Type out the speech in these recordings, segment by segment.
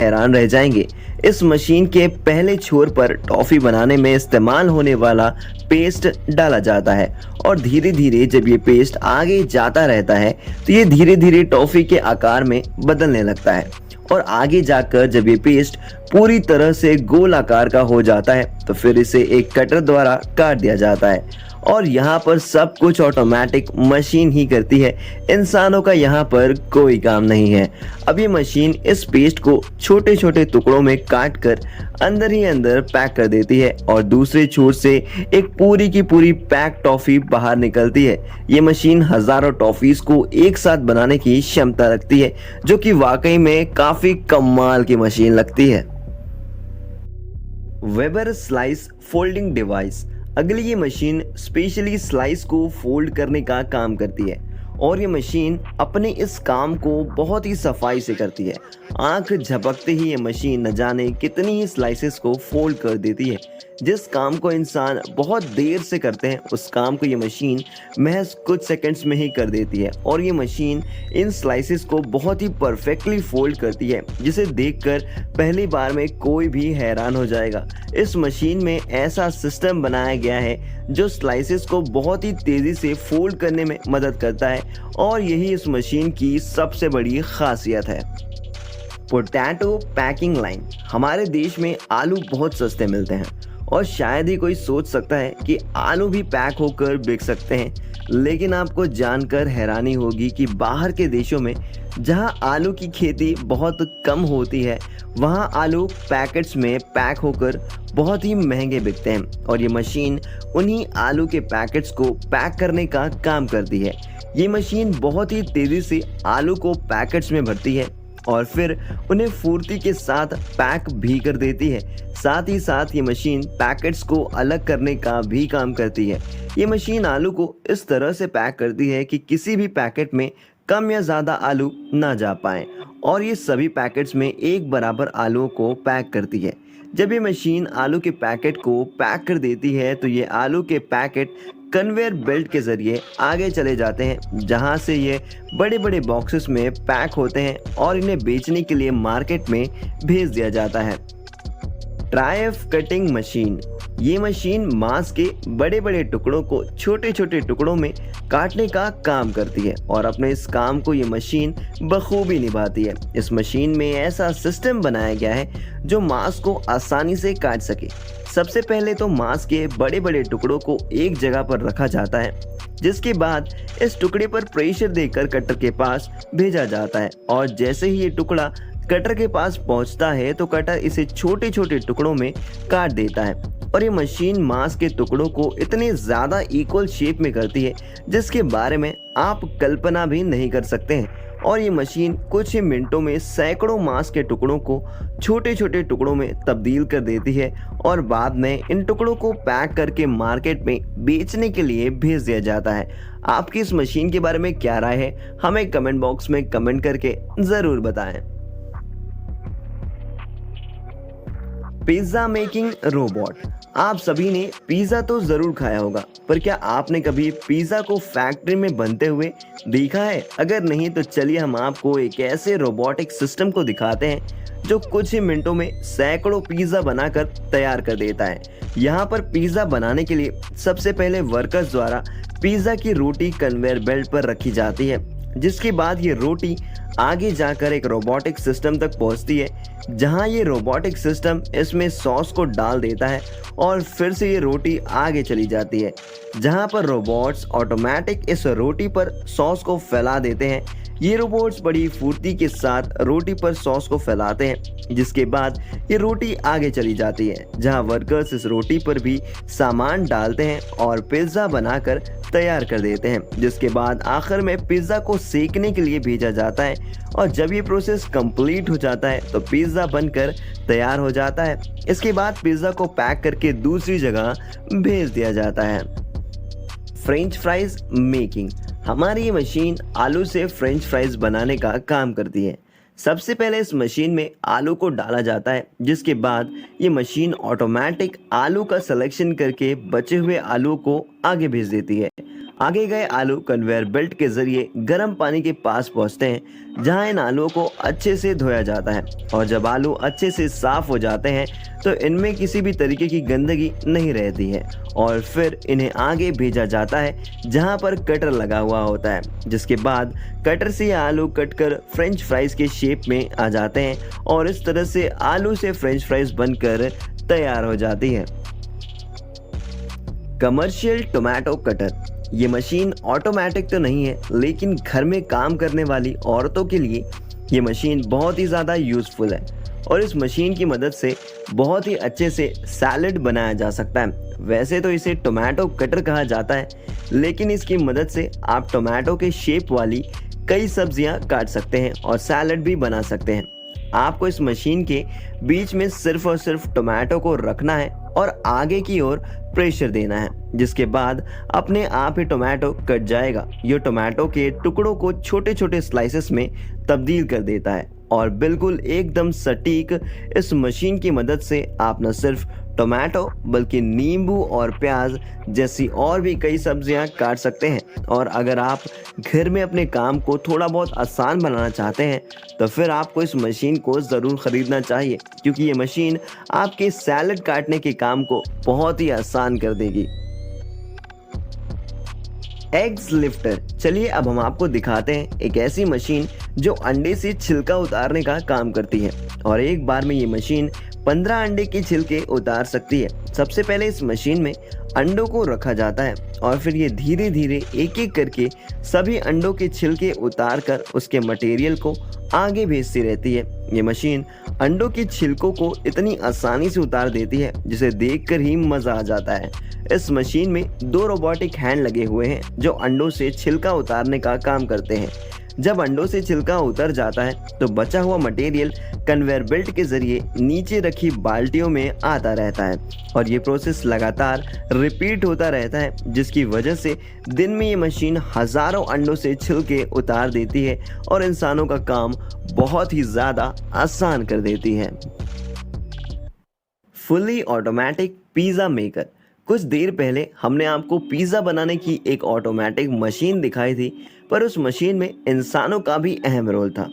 हैरान रह जाएंगे। इस मशीन के पहले छोर पर टॉफी बनाने में इस्तेमाल होने वाला पेस्ट डाला जाता है और धीरे धीरे जब ये पेस्ट आगे जाता रहता है तो ये धीरे धीरे टॉफी के आकार में बदलने लगता है और आगे जाकर जब ये पेस्ट पूरी तरह से गोल आकार का हो जाता है तो फिर इसे एक कटर द्वारा काट दिया जाता है। और यहाँ पर सब कुछ ऑटोमेटिक मशीन ही करती है, इंसानों का यहाँ पर कोई काम नहीं है। अब ये मशीन इस पेस्ट को छोटे छोटे टुकड़ों में काट कर अंदर ही अंदर पैक कर देती है और दूसरे छोर से एक पूरी की पूरी पैक टॉफी बाहर निकलती है। ये मशीन हजारों टॉफीज को एक साथ बनाने की क्षमता रखती है, जो कि वाकई में काफी कमाल की मशीन लगती है। Weber slice folding device. अगली ये मशीन स्पेशली स्लाइस को फोल्ड करने का काम करती है और ये मशीन अपने इस काम को बहुत ही सफाई से करती है। आंख झपकते ही ये मशीन न जाने कितनी ही स्लाइसेस को फोल्ड कर देती है। जिस काम को इंसान बहुत देर से करते हैं उस काम को ये मशीन महज कुछ सेकंड्स में ही कर देती है और ये मशीन इन स्लाइसेस को बहुत ही परफेक्टली फोल्ड करती है, जिसे देखकर पहली बार में कोई भी हैरान हो जाएगा। इस मशीन में ऐसा सिस्टम बनाया गया है जो स्लाइसेस को बहुत ही तेज़ी से फोल्ड करने में मदद करता है और यही इस मशीन की सबसे बड़ी खासियत है। Potato packing line. हमारे देश में आलू बहुत सस्ते मिलते हैं और शायद ही कोई सोच सकता है कि आलू भी पैक होकर बिक सकते हैं, लेकिन आपको जानकर हैरानी होगी कि बाहर के देशों में जहां आलू की खेती बहुत कम होती है वहां आलू पैकेट्स में पैक होकर बहुत ही महंगे बिकते हैं और ये मशीन उन्हीं आलू के पैकेट्स को पैक करने का काम करती है। ये मशीन बहुत ही तेज़ी से आलू को पैकेट्स में भरती है और फिर उन्हें फुर्ती के साथ पैक भी कर देती है। साथ ही साथ ये मशीन पैकेट्स को अलग करने का भी काम करती है। ये मशीन आलू को इस तरह से पैक करती है कि किसी भी पैकेट में कम या ज़्यादा आलू ना जा पाए और ये सभी पैकेट्स में एक बराबर आलूओं को पैक करती है। जब ये मशीन आलू के पैकेट को पैक कर देती है तो ये आलू के पैकेट कन्वेयर बेल्ट के ज़रिए आगे चले जाते हैं, जहां से ये बड़े बड़े बॉक्सेस में पैक होते हैं और इन्हें बेचने के लिए मार्केट में भेज दिया जाता है। ट्रायफ कटिंग मशीन। ये मशीन मांस के बड़े बड़े टुकड़ों को छोटे छोटे टुकड़ों में काटने का काम करती है और अपने इस काम को ये मशीन बखूबी निभाती है। इस मशीन में ऐसा सिस्टम बनाया गया है जो मांस को आसानी से काट सके। सबसे पहले तो मांस के बड़े बड़े टुकड़ों को एक जगह पर रखा जाता है, जिसके बाद इस टुकड़े पर प्रेशर देकर कटर के पास भेजा जाता है और जैसे ही ये टुकड़ा कटर के पास पहुंचता है तो कटर इसे छोटे छोटे टुकड़ों में काट देता है और ये मशीन मांस के टुकड़ों को इतने ज़्यादा इक्वल शेप में करती है जिसके बारे में आप कल्पना भी नहीं कर सकते हैं। और ये मशीन कुछ ही मिनटों में सैकड़ों मांस के टुकड़ों को छोटे छोटे टुकड़ों में तब्दील कर देती है और बाद में इन टुकड़ों को पैक करके मार्केट में बेचने के लिए भेज दिया जाता है। आपकी इस मशीन के बारे में क्या राय है, हमें कमेंट बॉक्स में कमेंट करके ज़रूर बताएं। Pizza making robot. आप सभी ने पिज़्ज़ा तो ज़रूर खाया होगा, पर क्या आपने कभी पिज़्ज़ा को फैक्ट्री में बनते हुए देखा है? अगर नहीं तो चलिए हम आपको एक ऐसे रोबोटिक सिस्टम को दिखाते हैं जो कुछ ही मिनटों में सैकड़ों पिज़्ज़ा बनाकर तैयार कर देता है। यहाँ पर पिज़्ज़ा बनाने के लिए सबसे पहले वर्कर्स द्वारा पिज़्ज़ा की रोटी कन्वेयर बेल्ट पर रखी जाती है, जिसके बाद ये रोटी आगे जाकर एक रोबोटिक सिस्टम तक पहुंचती है, जहां ये रोबोटिक सिस्टम इसमें सॉस को डाल देता है और फिर से ये रोटी आगे चली जाती है, जहां पर रोबोट्स ऑटोमेटिक इस रोटी पर सॉस को फैला देते हैं। ये रोबोट्स बड़ी फुर्ती के साथ रोटी पर सॉस को फैलाते हैं, जिसके बाद ये रोटी आगे चली जाती है, जहां वर्कर्स इस रोटी पर भी सामान डालते हैं और पिज़्ज़ा बनाकर तैयार कर देते हैं, जिसके बाद आखिर में पिज़्ज़ा को सेकने के लिए भेजा जाता है और जब ये प्रोसेस कंप्लीट हो जाता है तो पिज़्ज़ा बनकर तैयार हो जाता है। इसके बाद पिज़्ज़ा को पैक करके दूसरी जगह भेज दिया जाता है। French fries making. हमारी ये मशीन आलू से फ्रेंच फ्राइज बनाने का काम करती है। सबसे पहले इस मशीन में आलू को डाला जाता है, जिसके बाद ये मशीन ऑटोमेटिक आलू का सिलेक्शन करके बचे हुए आलू को आगे भेज देती है। आगे गए आलू कन्वेयर बेल्ट के जरिए गर्म पानी के पास पहुंचते हैं, जहां इन आलूओं को अच्छे से धोया जाता है। और जब आलू अच्छे से साफ हो जाते हैं तो इनमें किसी भी तरीके की गंदगी नहीं रहती है और फिर इन्हें आगे भेजा जाता है जहां पर कटर लगा हुआ होता है, जिसके बाद कटर से ये आलू कट कर फ्रेंच फ्राइज के शेप में आ जाते हैं और इस तरह से आलू से फ्रेंच फ्राइज बनकर तैयार हो जाती है। Commercial tomato cutter. ये मशीन ऑटोमेटिक तो नहीं है, लेकिन घर में काम करने वाली औरतों के लिए ये मशीन बहुत ही ज़्यादा यूज़फुल है और इस मशीन की मदद से बहुत ही अच्छे से सैलेड बनाया जा सकता है। वैसे तो इसे टोमेटो कटर कहा जाता है, लेकिन इसकी मदद से आप टोमेटो के शेप वाली कई सब्जियां काट सकते हैं और सैलेड भी बना सकते हैं। आपको इस मशीन के बीच में सिर्फ और सिर्फ टोमेटो को रखना है और आगे की ओर प्रेशर देना है, जिसके बाद अपने आप ही टोमेटो कट जाएगा। ये टोमेटो के टुकड़ों को छोटे छोटे स्लाइसेस में तब्दील कर देता है और बिल्कुल एकदम सटीक इस मशीन की मदद से आप न सिर्फ टोमेटो बल्कि नींबू और प्याज जैसी और भी कई सब्जियां काट सकते हैं। और अगर आप घर में अपने काम को थोड़ा बहुत आसान बनाना चाहते हैं तो फिर आपको इस मशीन को ज़रूर ख़रीदना चाहिए, क्योंकि ये मशीन आपके सैलेड काटने के काम को बहुत ही आसान कर देगी। Eggs lifter. चलिए अब हम आपको दिखाते हैं एक ऐसी मशीन जो अंडे से छिलका उतारने का काम करती है और एक बार में ये मशीन 15 अंडे के छिलके उतार सकती है। सबसे पहले इस मशीन में अंडों को रखा जाता है और फिर ये धीरे धीरे एक एक करके सभी अंडों के छिलके उतार कर उसके मटेरियल को आगे भेजती रहती है। ये मशीन अंडों के छिलकों को इतनी आसानी से उतार देती है जिसे देखकर ही मज़ा आ जाता है। इस मशीन में 2 रोबोटिक हैंड लगे हुए हैं जो अंडों से छिलका उतारने का काम करते हैं। जब अंडों से छिलका उतर जाता है तो बचा हुआ मटेरियल कन्वेयर बेल्ट के जरिए नीचे रखी बाल्टियों में आता रहता है और ये प्रोसेस लगातार रिपीट होता रहता है, जिसकी वजह से दिन में ये मशीन हज़ारों अंडों से छिलके उतार देती है और इंसानों का काम बहुत ही ज़्यादा आसान कर देती है। Fully automatic pizza maker. कुछ देर पहले हमने आपको पिज़्ज़ा बनाने की एक ऑटोमेटिक मशीन दिखाई थी, पर उस मशीन में इंसानों का भी अहम रोल था।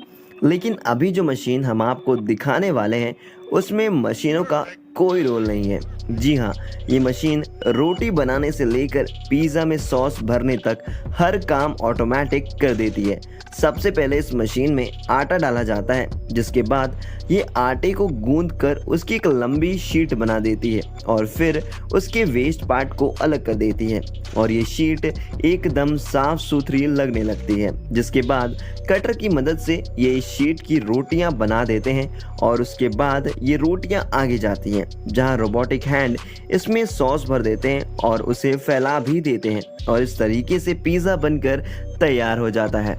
लेकिन अभी जो मशीन हम आपको दिखाने वाले हैं उसमें मशीनों का कोई रोल नहीं है। जी हाँ, ये मशीन रोटी बनाने से लेकर पिज़्ज़ा में सॉस भरने तक हर काम ऑटोमेटिक कर देती है। सबसे पहले इस मशीन में आटा डाला जाता है, जिसके बाद ये आटे को गूंद कर उसकी एक लंबी शीट बना देती है और फिर उसके वेस्ट पार्ट को अलग कर देती है और ये शीट एकदम साफ सुथरी लगने लगती है, जिसके बाद कटर की मदद से ये इस शीट की रोटियां बना देते हैं और उसके बाद ये रोटियां आगे जाती हैं, जहां रोबोटिक हैंड इसमें सॉस भर देते हैं और उसे फैला भी देते हैं और इस तरीके से पिज़्ज़ा बनकर तैयार हो जाता है।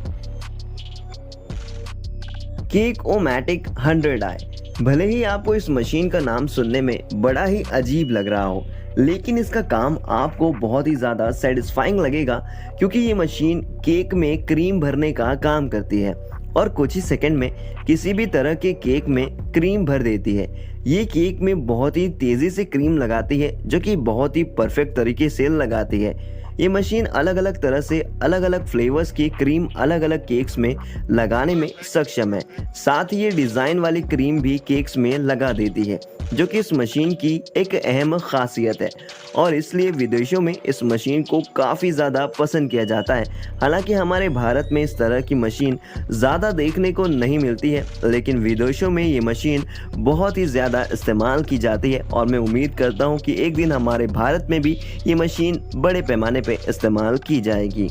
केक ओमैटिक 100i। भले ही आपको इस मशीन का नाम सुनने में बड़ा ही अजीब लग रहा हो, लेकिन इसका काम आपको बहुत ही ज़्यादा सेटिस्फाइंग लगेगा, क्योंकि ये मशीन केक में क्रीम भरने का काम करती है और कुछ ही सेकंड में किसी भी तरह के केक में क्रीम भर देती है। ये केक में बहुत ही तेज़ी से क्रीम लगाती है, जो कि बहुत ही परफेक्ट तरीके से लगाती है। ये मशीन अलग अलग तरह से अलग अलग फ्लेवर्स की क्रीम अलग अलग केक्स में लगाने में सक्षम है। साथ ही ये डिज़ाइन वाली क्रीम भी केक्स में लगा देती है, जो कि इस मशीन की एक अहम खासियत है और इसलिए विदेशों में इस मशीन को काफ़ी ज़्यादा पसंद किया जाता है। हालांकि हमारे भारत में इस तरह की मशीन ज़्यादा देखने को नहीं मिलती है, लेकिन विदेशों में ये मशीन बहुत ही ज़्यादा इस्तेमाल की जाती है और मैं उम्मीद करता हूँ कि एक दिन हमारे भारत में भी ये मशीन बड़े पैमाने पे इस्तेमाल की जाएगी।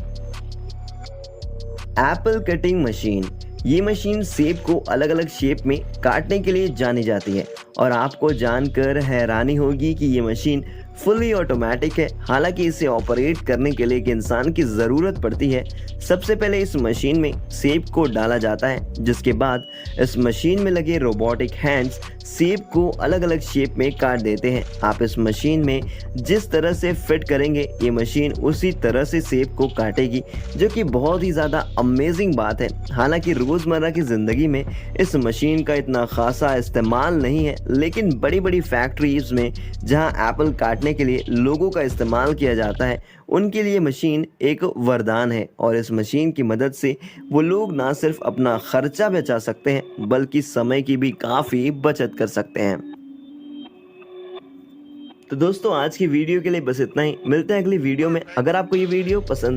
Apple cutting machine. ये मशीन सेब को अलग अलग शेप में काटने के लिए जानी जाती है और आपको जानकर हैरानी होगी कि ये मशीन फुली ऑटोमेटिक है। हालांकि इसे ऑपरेट करने के लिए एक इंसान की ज़रूरत पड़ती है। सबसे पहले इस मशीन में सेब को डाला जाता है, जिसके बाद इस मशीन में लगे रोबोटिक हैंड्स सेब को अलग अलग शेप में काट देते हैं। आप इस मशीन में जिस तरह से फिट करेंगे ये मशीन उसी तरह से सेब को काटेगी, जो कि बहुत ही ज़्यादा अमेजिंग बात है। हालांकि रोज़मर्रा की ज़िंदगी में इस मशीन का इतना खासा इस्तेमाल नहीं है, लेकिन बड़ी बड़ी फैक्ट्रीज़ में जहां एप्पल काटने काटने के लिए लोगों का इस्तेमाल किया जाता है, उनके लिए मशीन एक वरदान है। और इस मशीन की मदद से वो लोग ना सिर्फ अपना खर्चा बचा सकते हैं बल्कि समय की भी काफ़ी बचत कर सकते हैं। तो दोस्तों आज की वीडियो के लिए बस इतना ही। मिलते हैं अगली वीडियो में। अगर आपको ये वीडियो पसंद